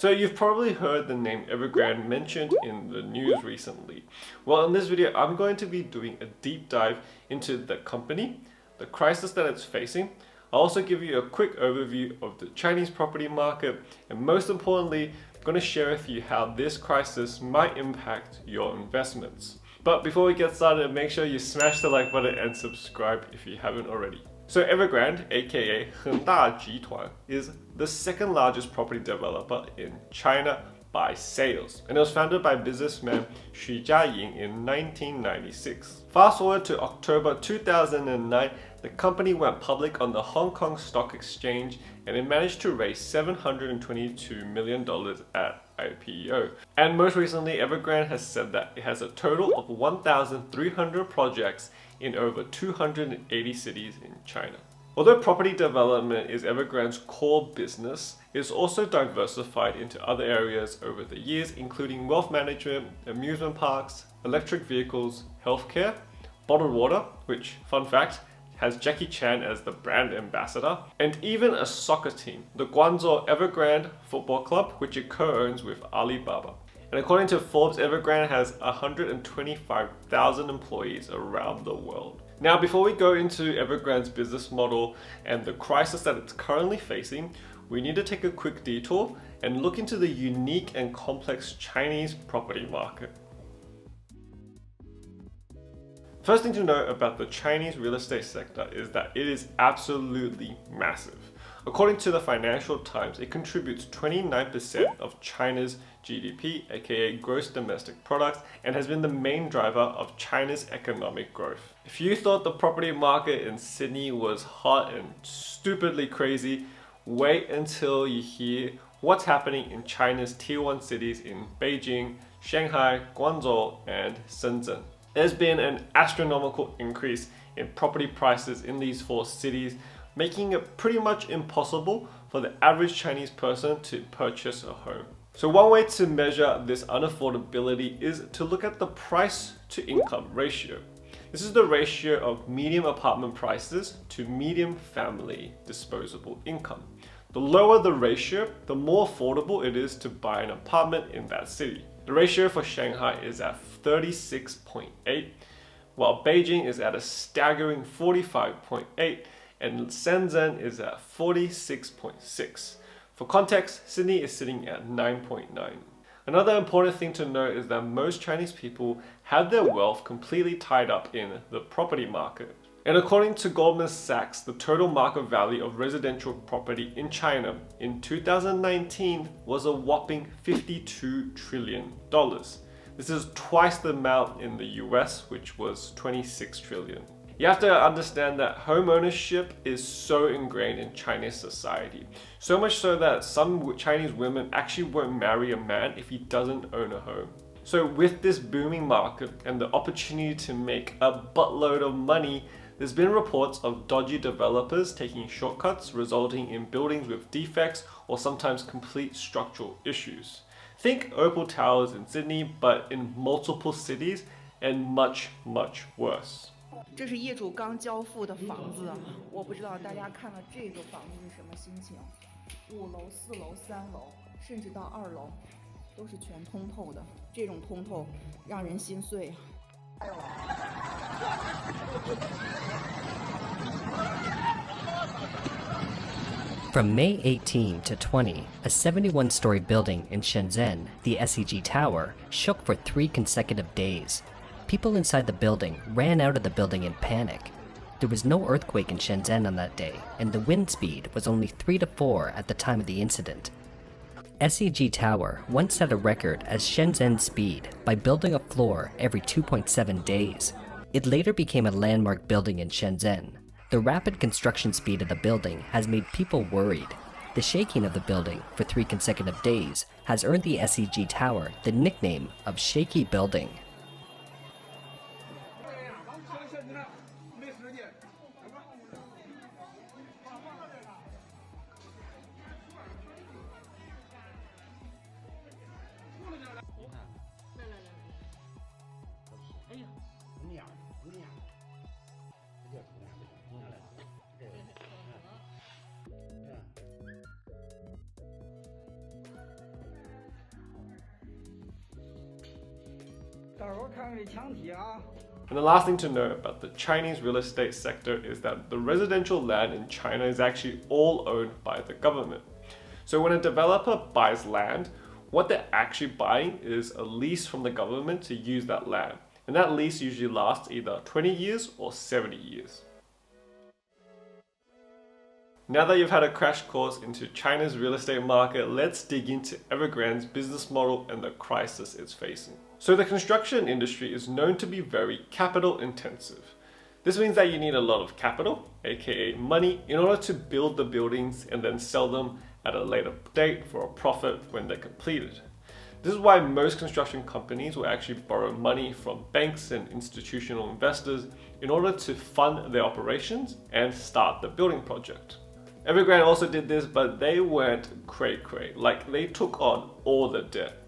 So you've probably heard the name Evergrande mentioned in the news recently. Well, in this video, I'm going to be doing a deep dive into the company, the crisis that it's facing. I'll also give you a quick overview of the Chinese property market, and most importantly, I'm going to share with you how this crisis might impact your investments. But before we get started, make sure you smash the like button and subscribe if you haven't already. So Evergrande, aka 恒大集团, is the second largest property developer in China by sales, and it was founded by businessman Xui Jia Yìn in 1996. Fast forward to October 2009, the company went public on the Hong Kong Stock Exchange, and it managed to raise $722 million at IPO. And most recently, Evergrande has said that it has a total of 1,300 projects in over 280 cities in China. Although property development is Evergrande's core business, it's also diversified into other areas over the years, including wealth management, amusement parks, electric vehicles, healthcare, bottled water, which, fun fact, has Jackie Chan as the brand ambassador, and even a soccer team, the Guangzhou Evergrande Football Club, which it co-owns with Alibaba. And according to Forbes, Evergrande has 125,000 employees around the world. Now, before we go into Evergrande's business model and the crisis that it's currently facing, we need to take a quick detour and look into the unique and complex Chinese property market. First thing to know about the Chinese real estate sector is that it is absolutely massive. According to the Financial Times, it contributes 29% of China's GDP, aka gross domestic product, and has been the main driver of China's economic growth. If you thought the property market in Sydney was hot and stupidly crazy, wait until you hear what's happening in China's Tier 1 cities in Beijing, Shanghai, Guangzhou, and Shenzhen. There's been an astronomical increase in property prices in these four cities, making it pretty much impossible for the average Chinese person to purchase a home. So one way to measure this unaffordability is to look at the price to income ratio. This is the ratio of median apartment prices to median family disposable income. The lower the ratio, the more affordable it is to buy an apartment in that city. The ratio for Shanghai is at 36.8, while Beijing is at a staggering 45.8, and Shenzhen is at 46.6. For context, Sydney is sitting at 9.9. Another important thing to note is that most Chinese people have their wealth completely tied up in the property market. And according to Goldman Sachs, the total market value of residential property in China in 2019 was a whopping $52 trillion. This is twice the amount in the US, which was 26 trillion. You have to understand that home ownership is so ingrained in Chinese society. So much so that some Chinese women actually won't marry a man if he doesn't own a home. So with this booming market and the opportunity to make a buttload of money, there's been reports of dodgy developers taking shortcuts, resulting in buildings with defects or sometimes complete structural issues. Think Opal Towers in Sydney, but in multiple cities, and much, much worse. 这是业主刚交付的房子，我不知道大家看了这个房子是什么心情。5楼、4楼、3楼，甚至到2楼，都是全通透的。这种通透让人心碎。From May 18 to 20, a 71-story building in Shenzhen, the SEG Tower, shook for 3 consecutive days. People inside the building ran out of the building in panic. There was no earthquake in Shenzhen on that day, and the wind speed was only 3 to 4 at the time of the incident. SEG Tower once set a record as Shenzhen's speed by building a floor every 2.7 days. It later became a landmark building in Shenzhen. The rapid construction speed of the building has made people worried. The shaking of the building for 3 consecutive days has earned the SEG Tower the nickname of Shaky Building. And the last thing to know about the Chinese real estate sector is that the residential land in China is actually all owned by the government. So when a developer buys land, what they're actually buying is a lease from the government to use that land. And that lease usually lasts either 20 years or 70 years. Now that you've had a crash course into China's real estate market, let's dig into Evergrande's business model and the crisis it's facing. So the construction industry is known to be very capital intensive. This means that you need a lot of capital, aka money, in order to build the buildings and then sell them at a later date for a profit when they're completed. This is why most construction companies will actually borrow money from banks and institutional investors in order to fund their operations and start the building project. Evergrande also did this, but they weren't cray-cray. Like, they took on all the debt.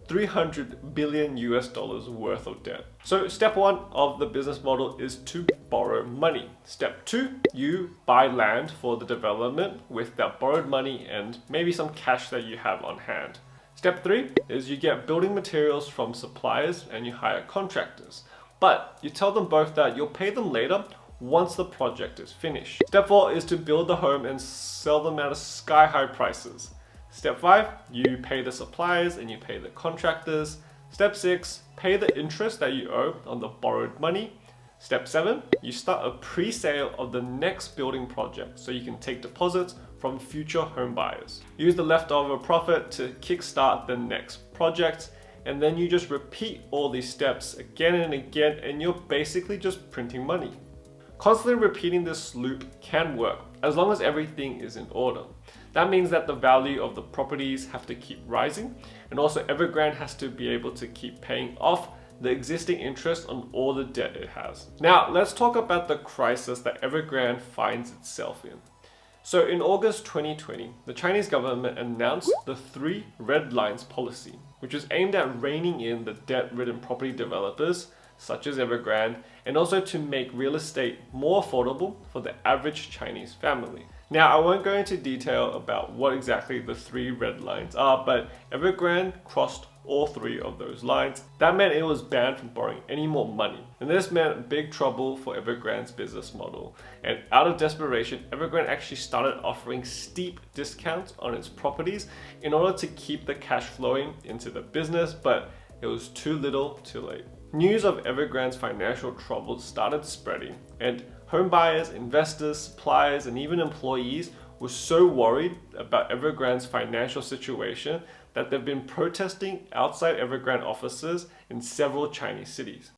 $300 billion worth of debt. So step one of the business model is to borrow money. Step two, you buy land for the development with that borrowed money and maybe some cash that you have on hand. Step three is you get building materials from suppliers and you hire contractors. But you tell them both that you'll pay them later once the project is finished. Step four is to build the home and sell them at sky-high prices. Step 5, you pay the suppliers and you pay the contractors. Step 6, pay the interest that you owe on the borrowed money. Step 7, you start a pre-sale of the next building project so you can take deposits from future home buyers. Use the leftover profit to kickstart the next project, and then you just repeat all these steps again and again, and you're basically just printing money. Constantly repeating this loop can work as long as everything is in order. That means that the value of the properties have to keep rising, and also Evergrande has to be able to keep paying off the existing interest on all the debt it has. Now, let's talk about the crisis that Evergrande finds itself in. So in August 2020, the Chinese government announced the 3 red lines policy, which is aimed at reining in the debt-ridden property developers such as Evergrande, and also to make real estate more affordable for the average Chinese family. Now, I won't go into detail about what exactly the 3 red lines are, but Evergrande crossed all 3 of those lines. That meant it was banned from borrowing any more money. And this meant big trouble for Evergrande's business model. And out of desperation, Evergrande actually started offering steep discounts on its properties in order to keep the cash flowing into the business, but it was too little too late. News of Evergrande's financial troubles started spreading, and home buyers, investors, suppliers, and even employees were so worried about Evergrande's financial situation that they've been protesting outside Evergrande offices in several Chinese cities.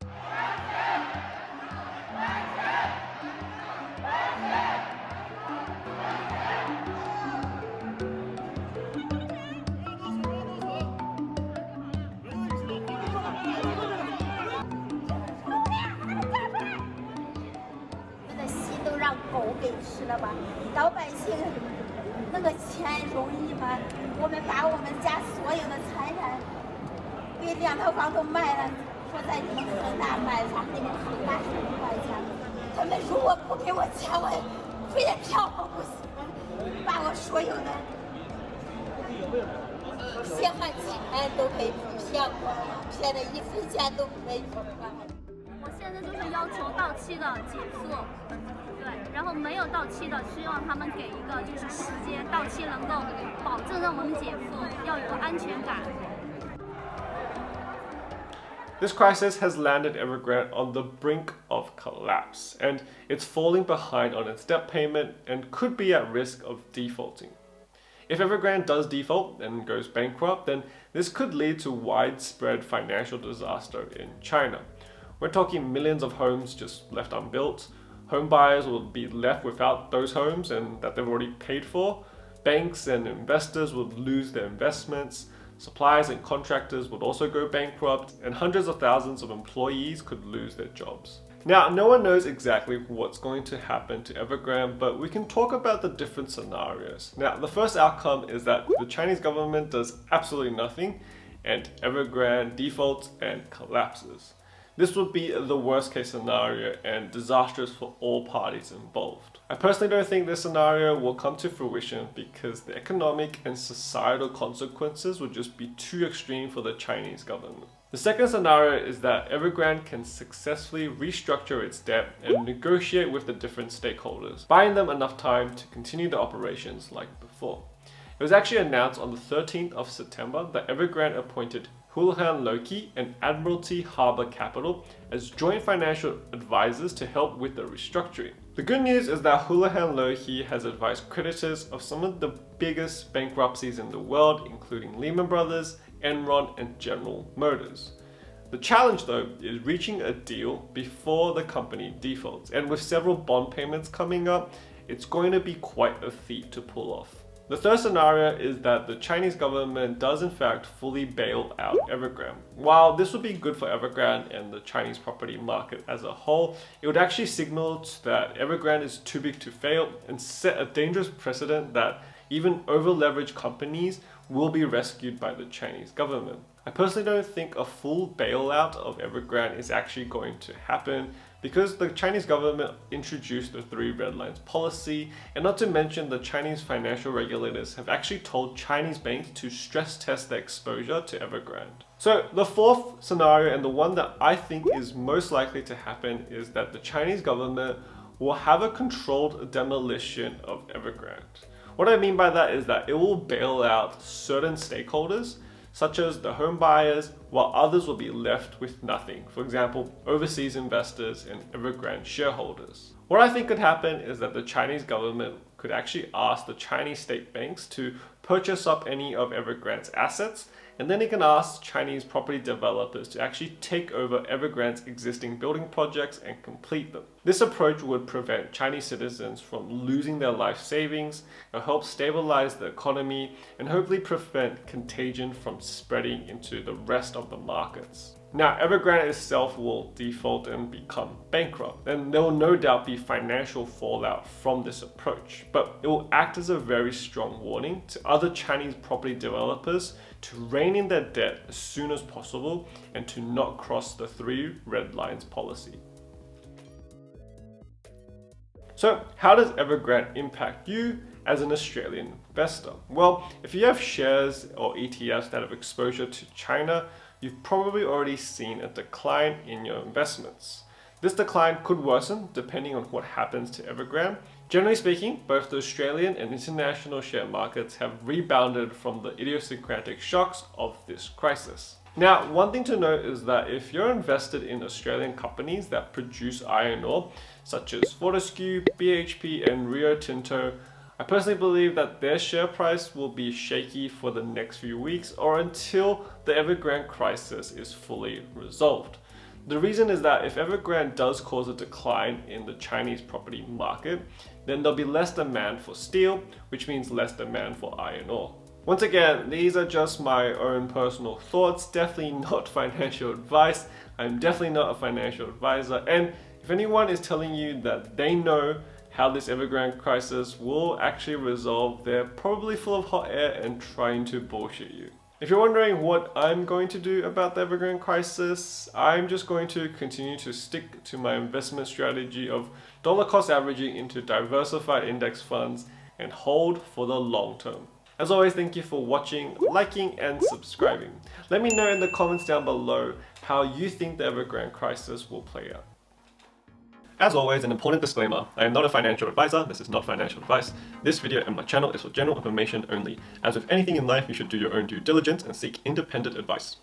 我现在就是要求到期的解诉，对，然后没有到期的，希望他们给一个就是时间，到期能够保证让我们解付，要有安全感。This crisis has landed Evergrande on the brink of collapse, and it's falling behind on its debt payment and could be at risk of defaulting. If Evergrande does default and goes bankrupt, then this could lead to widespread financial disaster in China. We're talking millions of homes just left unbuilt. Home buyers will be left without those homes and that they've already paid for. Banks and investors would lose their investments. Suppliers and contractors would also go bankrupt, and hundreds of thousands of employees could lose their jobs. Now, no one knows exactly what's going to happen to Evergrande, but we can talk about the different scenarios. Now, the first outcome is that the Chinese government does absolutely nothing, and Evergrande defaults and collapses. This would be the worst case scenario and disastrous for all parties involved. I personally don't think this scenario will come to fruition because the economic and societal consequences would just be too extreme for the Chinese government. The second scenario is that Evergrande can successfully restructure its debt and negotiate with the different stakeholders, buying them enough time to continue the operations like before. It was actually announced on the 13th of September that Evergrande appointed Houlihan Lokey and Admiralty Harbour Capital as joint financial advisors to help with the restructuring. The good news is that Houlihan Lokey has advised creditors of some of the biggest bankruptcies in the world, including Lehman Brothers, Enron, and General Motors. The challenge though is reaching a deal before the company defaults, and with several bond payments coming up, it's going to be quite a feat to pull off. The third scenario is that the Chinese government does in fact fully bail out Evergrande. While this would be good for Evergrande and the Chinese property market as a whole, it would actually signal that Evergrande is too big to fail and set a dangerous precedent that even over-leveraged companies will be rescued by the Chinese government. I personally don't think a full bailout of Evergrande is actually going to happen because the Chinese government introduced the 3 red lines policy, and not to mention the Chinese financial regulators have actually told Chinese banks to stress test their exposure to Evergrande. So the fourth scenario, and the one that I think is most likely to happen, is that the Chinese government will have a controlled demolition of Evergrande. What I mean by that is that it will bail out certain stakeholders, such as the home buyers, while others will be left with nothing. For example, overseas investors and Evergrande shareholders. What I think could happen is that the Chinese government could actually ask the Chinese state banks to purchase up any of Evergrande's assets, and then it can ask Chinese property developers to actually take over Evergrande's existing building projects and complete them. This approach would prevent Chinese citizens from losing their life savings, and help stabilize the economy, and hopefully prevent contagion from spreading into the rest of the markets. Now, Evergrande itself will default and become bankrupt, and there will no doubt be financial fallout from this approach, but it will act as a very strong warning to other Chinese property developers to rein in their debt as soon as possible and to not cross the 3 red lines policy. So how does Evergrande impact you as an Australian investor? Well, if you have shares or ETFs that have exposure to China, you've probably already seen a decline in your investments. This decline could worsen depending on what happens to Evergrande. Generally speaking, both the Australian and international share markets have rebounded from the idiosyncratic shocks of this crisis. Now, one thing to note is that if you're invested in Australian companies that produce iron ore, such as Fortescue, BHP, and Rio Tinto, I personally believe that their share price will be shaky for the next few weeks or until the Evergrande crisis is fully resolved. The reason is that if Evergrande does cause a decline in the Chinese property market, then there'll be less demand for steel, which means less demand for iron ore. Once again, these are just my own personal thoughts, definitely not financial advice. I'm definitely not a financial advisor, and if anyone is telling you that they know how this Evergrande crisis will actually resolve, they're probably full of hot air and trying to bullshit you. If you're wondering what I'm going to do about the Evergrande crisis, I'm just going to continue to stick to my investment strategy of dollar cost averaging into diversified index funds and hold for the long term. As always, thank you for watching, liking, and subscribing. Let me know in the comments down below how you think the Evergrande crisis will play out. As always, an important disclaimer, I am not a financial advisor, this is not financial advice. This video and my channel is for general information only. As with anything in life, you should do your own due diligence and seek independent advice.